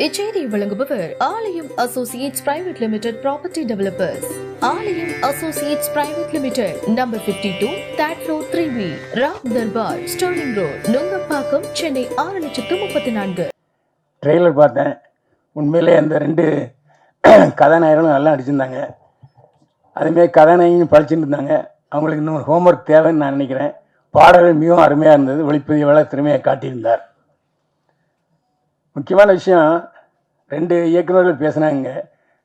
இச்செய்தியை வழங்குபவர் Aalayam associates private limited property developers. Aalayam associates private limited, number 52, third floor, 3B, Ram Darbar, Sterling road, Nungambakkam, Chennai 6,34,000. Trailer பார்த்தேன். உண்மையிலே அந்த 2 கதாநாயகர்களும் நல்லா நடிச்சிருந்தாங்க. அதுமாரி கதாநாயகியும் படிச்சுட்டு இருந்தாங்க. அவங்களுக்கு இன்னும் ஹோம்ஒர்க் தேவைன்னு நான் நினைக்கிறேன். பாடல்கள் மிகவும் அருமையாக இருந்தது. ஒளிப்பதிவாளர் திறமையை காட்டியிருந்தார். முக்கியமான விஷயம், 2 இயக்குநர்கள் பேசுனாங்க.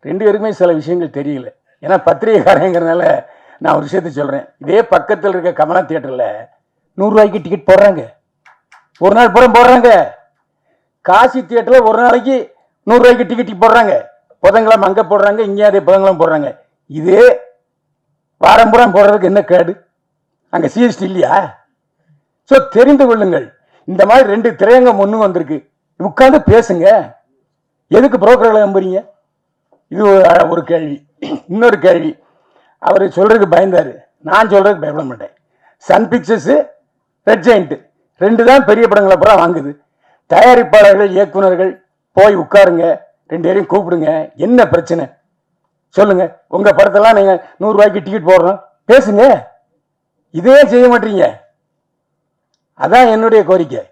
2 பேருக்குமே சில விஷயங்கள் தெரியல. ஏன்னா பத்திரிகைக்காரங்கிறதுனால நான் ஒரு விஷயத்தை சொல்கிறேன். இதே பக்கத்தில் இருக்க கமலா தியேட்டரில் 100 ரூபாய்க்கு டிக்கெட் போடுறாங்க. ஒரு நாள் புறம் போடுறாங்க. காசி தியேட்டரில் ஒரு நாளைக்கு 100 ரூபாய்க்கு டிக்கெட் போடுறாங்க. புதன்கிழமை அங்கே போடுறாங்க, இங்கே அதே புதன்கிழமை போடுறாங்க. இதே வாரம்புறம் போடுறதுக்கு என்ன கேடு? அங்கே சிஎஸ்டி இல்லையா? ஸோ தெரிந்து கொள்ளுங்கள். இந்த மாதிரி 2 திரையங்கம் ஒன்று வந்திருக்கு. உட்காந்து பேசுங்க. எதுக்கு புரோக்கர்களை நம்புறீங்க? இது ஒரு கேள்வி. இன்னொரு கேள்வி, அவர் சொல்றதுக்கு பயந்தாரு. நான் சொல்றதுக்கு பயப்பட மாட்டேன். சன் பிக்சர்ஸ், ரெட் ஜெயண்ட் 2 தான் பெரிய படங்களை பூரா வாங்குது. தயாரிப்பாளர்கள், இயக்குநர்கள் போய் உட்காருங்க, 2 பேரையும் கூப்பிடுங்க. என்ன பிரச்சனை சொல்லுங்க. உங்க படத்தெல்லாம் நீங்க 100 ரூபாய்க்கு டிக்கெட் போடுறோம், பேசுங்க. இதே செய்ய மாட்டீங்க. அதான் என்னுடைய கோரிக்கை.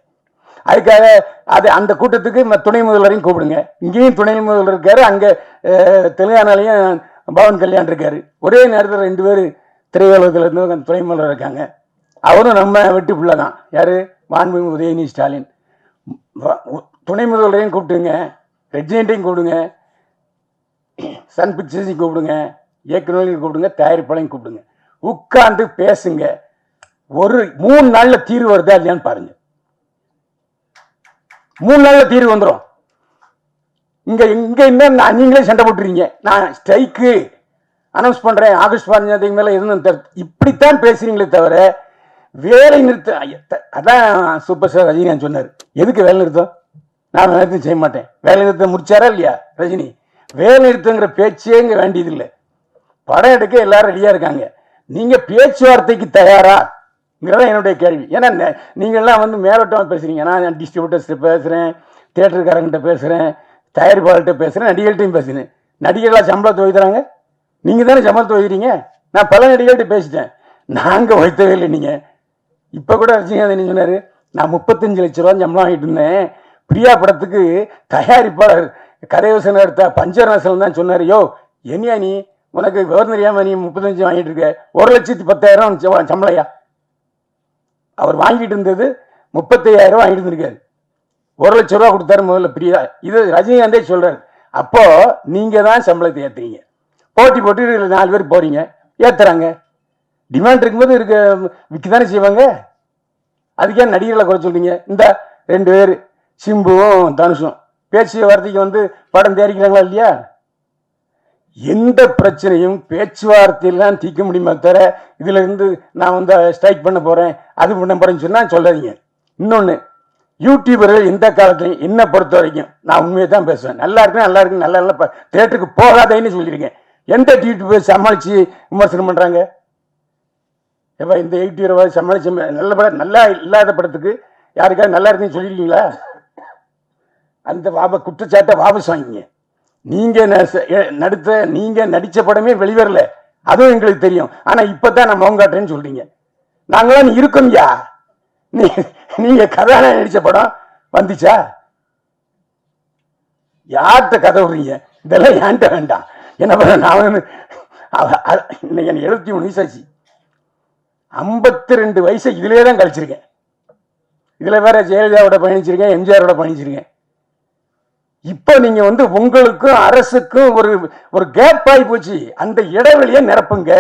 அதுக்காக அந்த கூட்டத்துக்கு துணை முதல்வரையும் கூப்பிடுங்க. இங்கேயும் துணை முதல்வர் இருக்காரு, அங்கே தெலுங்கானாலையும் பவன் கல்யாண் இருக்காரு. ஒரே நேரத்தில் 2 பேர் திரையுலகத்தில் இருந்து துணை முதல்வர் இருக்காங்க. அவரும் நம்ம வெட்டி பிள்ளை தான். யாரு? மாண்புமிகு உதயநிதி ஸ்டாலின். துணை முதல்வரையும் கூப்பிட்டுங்க, ரெட் ஜெயண்ட்டையும் கூப்பிடுங்க, சன் பிக்சர்ஸையும் கூப்பிடுங்க, இயக்குநர்களையும் கூப்பிடுங்க, தயாரிப்பாளையும் கூப்பிடுங்க. உட்கார்ந்து பேசுங்க. ஒரு 3 நாளில் தீர்வு வருதா இல்லையான்னு பாருங்க. 3 நாளில் தீர்வு வந்துடும். இங்க என்ன நீங்களே சண்டை போட்டுறீங்க. நான் ஸ்ட்ரைக்கு அனௌன்ஸ் பண்றேன், ஆகஸ்ட் 15 மேல எதுவும் இப்படித்தான் பேசுறீங்களே தவிர வேலை நிறுத்தம். அதான் சூப்பர் ஸ்டார் ரஜினிகாந்த் சொன்னார், எதுக்கு வேலை நிறுத்தம்? நான் நிறுத்தம் செய்ய மாட்டேன். வேலை நிறுத்தம் முடிச்சாரா இல்லையா ரஜினி? வேலை நிறுத்தங்கிற பேச்சே இங்க வேண்டியது இல்லை. படம் எடுக்க எல்லாரும் ரெடியா இருக்காங்க. நீங்க பேச்சுவார்த்தைக்கு தயாரா? என்னுடைய கேள்வி. ஏன்னா நீங்கள்லாம் மேலோட்டமாக பேசுறீங்க. நான் டிஸ்ட்ரிபியூட்டர்ஸ்கிட்ட பேசுகிறேன், தியேட்டருக்காரங்கிட்ட பேசுகிறேன், தயாரிப்பாளர்கிட்ட பேசுகிறேன், நடிகர்கள்ட்டையும் பேசுகிறேன். நடிகர்களாக சம்பளத்தை வைக்கிறாங்க? நீங்கள் தானே சம்பளத்தை வைக்கிறீங்க. நான் பல நடிகர்கள்ட்ட பேசிட்டேன். நாங்கள் வைத்தவே இல்லை. நீங்கள் இப்போ கூட ரஜினிகாந்த் சொன்னார், நான் 35 லட்ச ரூபா சம்பளம் வாங்கிட்டு இருந்தேன். பிரியா படத்துக்கு தயாரிப்பாளர் கதையோசனை எடுத்த பஞ்சரசன் தான் சொன்னார், யோ என்னையா நீ, உனக்கு விவரம் தெரியாமல் நீ 35 வாங்கிட்டு இருக்க, 1,10,000 சம்பளையா? அவர் வாங்கிட்டு இருந்தது 35,000 வாங்கிட்டு இருந்திருக்காரு. 1 லட்ச ரூபா கொடுத்தாரு முதல்ல பிரியா. இது ரஜினிகாந்தே சொல்றாரு. அப்போ நீங்க தான் சம்பளத்தை ஏத்துறீங்க. போட்டி போட்டு 4 பேர் போறீங்க, ஏத்துறாங்க. டிமாண்ட் இருக்கும்போது விற்கதானே செய்வாங்க. அதுக்கே நடிகர்களை குறை சொல்றீங்க. இந்த 2 பேர் சிம்புவும் தனுஷும் பேச்சு வார்த்தைக்கு படம் தயாரிக்கிறாங்களா இல்லையா? எந்த பிரச்சனையும் பேச்சுவார்த்தையெல்லாம் தீர்க்க முடியுமா தவிர இதுல இருந்து நான் ஸ்ட்ரைக் பண்ண போறேன், அது பண்ண போறேன்னு சொன்னா சொல்லாதீங்க. இன்னொன்னு, யூடியூபர்கள் இந்த காலத்துலையும் என்ன பொறுத்த வரைக்கும் நான் உண்மையை தான் பேசுவேன். நல்லா இருக்கு, நல்லா இருக்கு, நல்லா நல்லா தியேட்டருக்கு போகாதேன்னு சொல்லியிருக்கேன். எந்த யூடியூபர் சமாளிச்சு விமர்சனம் பண்றாங்க? எப்ப இந்த யூடியூபர் சமாளிச்சு நல்ல படம், நல்லா இல்லாத படத்துக்கு யாருக்காவது நல்லா இருக்குன்னு சொல்லியிருக்கீங்களா? அந்த குற்றச்சாட்டை வாபஸ் வாங்கிங்க. நீங்க நடிச்ச படமே வெளிவரல, அதுவும் எங்களுக்கு தெரியும். ஆனா இப்பதான் நான் முகம் காட்டுறேன்னு சொல்றீங்க. நாங்களாம் இருக்கோம் யா. நீங்க கதாநாயகன் நடிச்ச படம் வந்துச்சா? யார்கிட்ட கதை விடுறீங்க? இதெல்லாம் ஏன்ட்ட வேண்டாம். என்ன பண்ண, நான் இன்னைக்கு எனக்கு 73 வயசாச்சு. 52 வயசை இதுலயே தான் கழிச்சிருக்கேன். இதுல வேற ஜெயலலிதாவோட பயணிச்சிருக்கேன், எம்ஜிஆரோட பயணிச்சிருக்கேன். இப்ப நீங்க உங்களுக்கும் அரசுக்கும் ஒரு கேப் ஆகி போச்சு. அந்த இடைவெளியை நிரப்புங்க.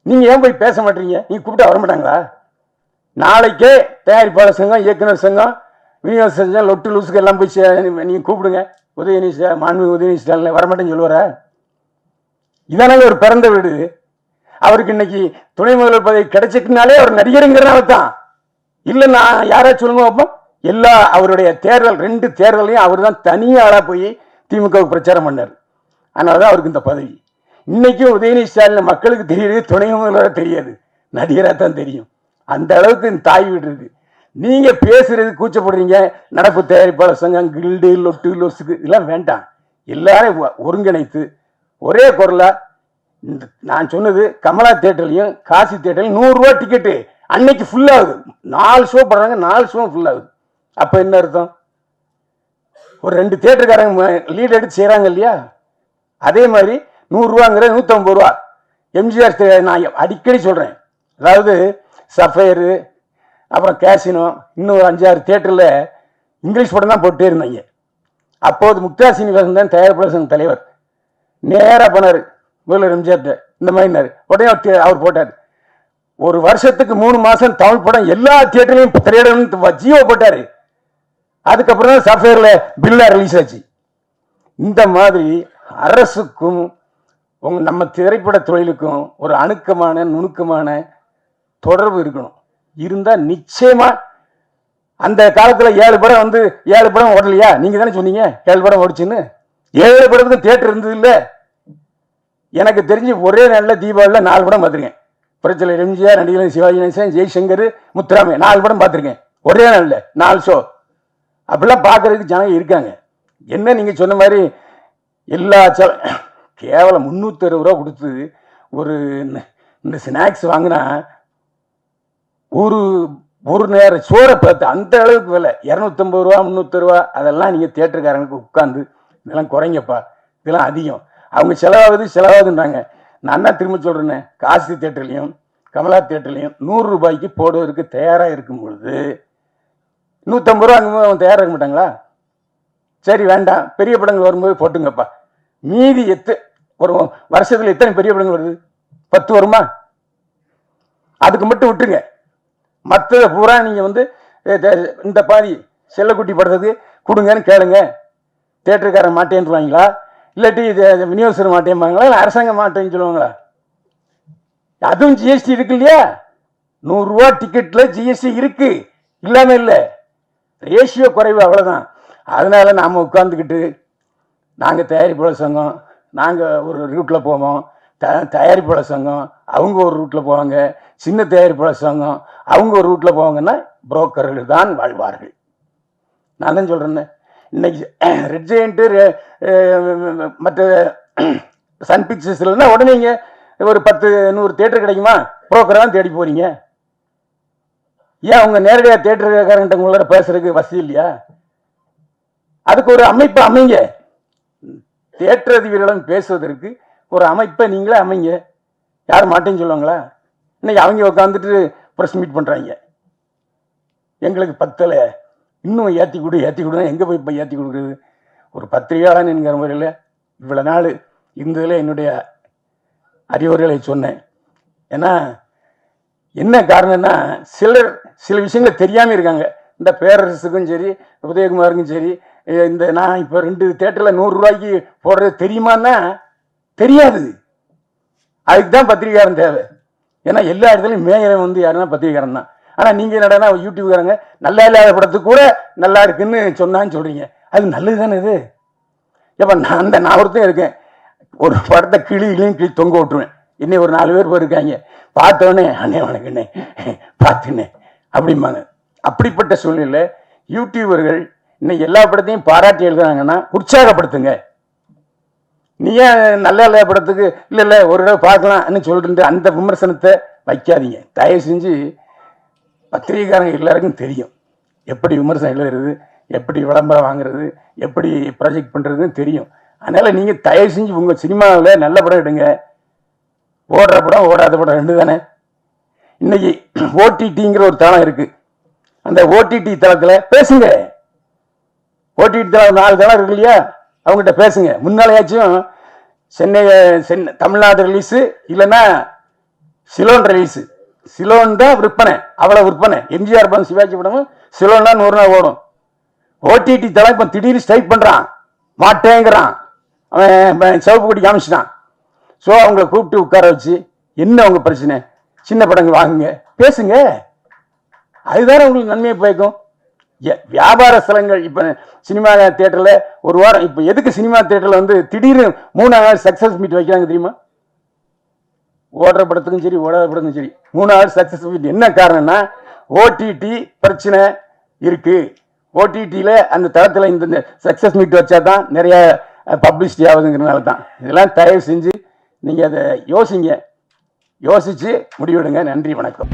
நீங்க ஏன் போய் பேச மாட்டீங்க? நீங்க கூப்பிட்டா வர மாட்டாங்களா? நாளைக்கே தயாரிப்பாளர் சங்கம், இயக்குனர் சங்கம், விநியோக சங்கம், லொட்டு லூசுக்கு எல்லாம் போய் நீங்க கூப்பிடுங்க. மாண்புமிகு உதயநிதி ஸ்டாலின் வரமாட்டேன்னு சொல்லுவாரா? இதனால ஒரு பிறந்த வீடு. அவருக்கு இன்னைக்கு துணை முதல்வர் பதவி கிடைச்சிட்டுனாலே அவர் நடிகருங்கிறனால தான். இல்ல நான் யாராச்சும் சொல்லுங்க பார்ப்போம். எல்லா அவருடைய தேர்தல் 2 தேர்தலையும் அவர் தான் தனியாளா போய் திமுகவுக்கு பிரச்சாரம் பண்ணார். அதனாலதான் அவருக்கு இந்த பதவி. இன்னைக்கும் உதயநிதி ஸ்டாலின் மக்களுக்கு தெரியுது, துணை முதல்வராக தெரியாது, நடிகராக தான் தெரியும். அந்த அளவுக்கு தாய் வீடு இருக்கு. நீங்க பேசுறது கூச்சப்படுறீங்க. நடப்பு தயாரிப்பாளர் சங்கம், கில்டு, லொட்டு, லொசுக்கு இதெல்லாம் வேண்டாம். எல்லாரும் ஒருங்கிணைத்து ஒரே குரலா நான் சொன்னது கமலா தியேட்டர்லையும் காசி தியேட்டர்லையும் 100 ரூபா டிக்கெட்டு அன்னைக்கு ஃபுல் ஆகுது. 4 ஷோ போடுறாங்க, 4 ஷோ ஃபுல் ஆகுது. அப்ப என்ன அர்த்தம்? ஒரு 2 தியேட்டருக்காரங்க லீட் எடுத்து செய்யறாங்க இல்லையா? அதே மாதிரி 100 ரூபாங்கிறது 150 ரூபா. எம்ஜிஆர் நான் அடிக்கடி சொல்றேன், அதாவது சஃபயரு, அப்புறம் கேசினோ, இன்னும் 5-6 தியேட்டரில் இங்கிலீஷ் படம் தான் போட்டே இருந்தாங்க. அப்போது முக்தா சீனிவாசன் தான் தயாரிப்பாளர் சங்க தலைவர். நேராக போனார் முதல்வர் எம்ஜிஆர்ட்ட, இந்த மாதிரினாரு. உடனே அவர் போட்டார். ஒரு வருஷத்துக்கு 3 மாசம் தமிழ் படம் எல்லா தியேட்டர்லையும் திரையிடணும் ஜியோ போட்டாரு. அதுக்கப்புறம் தான் சஃபயர்ல பில்லா ரிலீஸ் ஆச்சு. இந்த மாதிரி அரசுக்கும் நம்ம திரைப்பட தொழிலுக்கும் ஒரு அணுக்கமான நுணுக்கமான தொடர்பு இருக்கணும். இருந்தா நிச்சயமா அந்த காலத்துல 7 படம் வந்து 7 படம் ஓடலையா? நீங்க தானே சொன்னீங்க 7 படம் ஓடிச்சுன்னு. 7 படத்துக்கு தியேட்டர் இருந்தது இல்ல. எனக்கு தெரிஞ்சு ஒரே நாள்ல தீபாவளியில 4 படம் பார்த்திருக்கேன். புரட்சியாளர் எம்ஜிஆர், நடிகர் சிவாஜி கணேசன், ஜெய்சங்கர், முத்துராமே 4 படம் பார்த்திருக்கேன் ஒரே நாள்ல 4 ஷோ. அப்படிலாம் பார்க்கறதுக்கு ஜனங்க இருக்காங்க. என்ன நீங்க சொன்ன மாதிரி எல்லா கேவலம் 360 ரூபா கொடுத்து ஒரு இந்த ஸ்நாக்ஸ் வாங்கினா ஒரு நேரம் சோறை பார்த்து அந்த அளவுக்கு விலை 250 ரூபா 300 ரூபா. அதெல்லாம் நீங்கள் தியேட்டருக்காரங்களுக்கு உட்காந்து இதெல்லாம் குறைங்கப்பா, இதெல்லாம் அதிகம், அவங்க செலவாகுதுன்றாங்க. நான் தான் திரும்ப சொல்கிறேன்னே, காசி தியேட்டர்லையும் கமலா தியேட்டர்லையும் 100 ரூபாய்க்கு போடுவதற்கு தயாராக இருக்கும் பொழுது 150 ரூபா அங்கே அவங்க தயாராக இருக்க மாட்டாங்களா? சரி வேண்டாம், பெரிய படங்கள் வரும்போது போட்டுங்கப்பா. மீதி ஒரு வருஷத்தில் எத்தனை பெரிய படங்கள் வருது? 10 வருமா? அதுக்கு மட்டும் விட்டுருங்க. மற்ற பூரா நீங்கள் வந்து இந்த பாதி செல்லக்குட்டி படத்துக்கு கொடுங்கன்னு கேளுங்க. தேட்டருக்காரன் மாட்டேன்னுவாங்களா, இல்லாட்டி விநியோகஸ்தர் மாட்டேன்பாங்களா, இல்லை அரசாங்கம் மாட்டேன்னு சொல்லுவாங்களா? அதுவும் ஜிஎஸ்டி இருக்கு இல்லையா? 100 ரூபா டிக்கெட்டில் ஜிஎஸ்டி இருக்கு, இல்லாம இல்லை. ரேஷியோ குறைவு, அவ்வளோதான். அதனால நாம் உட்காந்துக்கிட்டு நாங்கள் தயாரிப்பாளர் சங்கம், நாங்கள் ஒரு ரூட்டில் போவோம், தயாரிப்பாளர் சங்கம் அவங்க ஒரு ரூட்டில் போவாங்க, சின்ன தயாரிப்பாளர் சங்கம் அவங்க ஒரு ரூட்டில் போவாங்கன்னா புரோக்கர்கள் தான் வாழ்வார்கள். நான் தான் சொல்கிறேன்னு. இன்னைக்கு ரெட் ஜெயண்ட்டு மற்ற சன் பிக்சர்ஸ் இல்லைன்னா உடனே இங்கே ஒரு 10-100 தேட்டர் கிடைக்குமா? புரோக்கரை தான் தேடி போகிறீங்க. ஏன் அவங்க நேரடியாக தேட்டருக்காரங்கிட்ட உங்களோட பேசுறதுக்கு வசதி இல்லையா? அதுக்கு ஒரு அமைப்பு அமைங்க. தேட்டர் அதிபர்களும் பேசுவதற்கு ஒரு அமைப்பை நீங்களே அமைங்க. யாரும் மாட்டேன்னு சொல்லுவாங்களா? இன்னைக்கு அவங்க உட்காந்துட்டு ப்ரெஸ் மீட் பண்ணுறாங்க. எங்களுக்கு பத்தலை, இன்னும் ஏற்றி கொடுனா எங்கே போய் இப்போ ஏற்றி கொடுக்குறது? ஒரு பத்திரிகையாளன் என்கிற முறையில் இவ்வளோ நாள் இருந்ததில் என்னுடைய அறிவுரைகளை சொன்னேன். ஏன்னா என்ன காரணம்னா, சில விஷயங்கள் தெரியாமல் இருக்காங்க. இந்த பேரரசுக்கும் சரி, உதயகுமாருக்கும் சரி, இந்த நான் இப்போ 2 தேட்டரில் 100 ரூபாய்க்கு போடுறது தெரியுமான்னா தெரியாது. அதுக்கு தான் பத்திரிகையாரன் தேவை. ஏன்னா எல்லா இடத்துலையும் மேயரை வந்து யாருன்னா பத்திரிகையாரன் தான். ஆனால் நீங்கள் என்னடா யூடியூப்காரங்க நல்லா இல்லாத படத்துக்கு கூட நல்லா இருக்குன்னு சொன்னான்னு சொல்கிறீங்க. அது நல்லது தானே இது? எப்போ நான் ஒருத்தன் இருக்கேன், ஒரு படத்தை கிளி தொங்க விட்டுருவேன். இன்னும் ஒரு 4 பேர் போயிருக்காங்க, பார்த்தோன்னே அண்ணே வணக்கண்ணே பார்த்துண்ணே அப்படிம்பாங்க. அப்படிப்பட்ட சூழ்நிலை யூடியூபர்கள் இன்னைக்கு எல்லா படத்தையும் பாராட்டி எழுதுறாங்கன்னா உற்சாகப்படுத்துங்க. நீ ஏன் நல்ல படத்துக்கு இல்லை ஒரு தடவை பார்க்கலாம்னு சொல்லிட்டு அந்த விமர்சனத்தை வைக்காதீங்க. தயவு செஞ்சு பத்திரிகைக்காரங்க எல்லாருக்கும் தெரியும் எப்படி விமர்சனம் எழுதுறது, எப்படி விளம்பரம் வாங்குறது, எப்படி ப்ராஜெக்ட் பண்ணுறதுன்னு தெரியும். அதனால் நீங்கள் தயவு செஞ்சு உங்கள் சினிமாவில் நல்ல படம் எடுங்க. ஓடுற படம் ஓடாத படம் 2 தானே. இன்னைக்கு ஓடிடிங்கிற ஒரு தளம் இருக்குது. அந்த ஓடிடி தளத்தில் பேசுங்க. ஓடிடி தளம் 4 தளம் இருக்கு இல்லையா, அவங்ககிட்ட பேசுங்க. முன்னாலேயாச்சும் சென்னை தமிழ்நாடு ரிலீஸு இல்லைன்னா சிலோன் ரிலீஸு. சிலோன் தான் விற்பனை, அவ்வளோ விற்பனை. எம்ஜிஆர் படம் சிவாஜி படமும் சிலோன் தான் 100 நாள் ஓடும். ஓடிடி தளம் இப்போ திடீர்னு ஸ்ட்ரைக் பண்ணுறான், மாட்டேங்கிறான், அவன் சிவப்பு கொடி காமிச்சிட்டான். ஸோ அவங்கள கூப்பிட்டு உட்கார வச்சு என்ன அவங்க பிரச்சனை, சின்ன படங்கள் வாங்குங்க, பேசுங்க. அதுதானே உங்களுக்கு நன்மையை பயக்கும். வியாபார ஸ்தலங்கள் இப்போ சினிமா தியேட்டரில் ஒரு வாரம், இப்போ எதுக்கு சினிமா தியேட்டரில் வந்து திடீர்னு 3 நாள் சக்ஸஸ் மீட் வைக்கிறாங்க தெரியுமா? ஓடுற படத்துக்கும் சரி ஓடாத படத்துக்கும் சரி 3 நாள் சக்ஸஸ் மீட். என்ன காரணம்னா ஓடிடி பிரச்சனை இருக்கு. ஓடிடியில் அந்த தளத்தில் இந்த சக்ஸஸ் மீட் வச்சா தான் நிறைய பப்ளிசிட்டி ஆகுதுங்கிறனால தான். இதெல்லாம் தயவு செஞ்சு நீங்கள் அதை யோசிச்சு முடிவெடுங்க. நன்றி, வணக்கம்.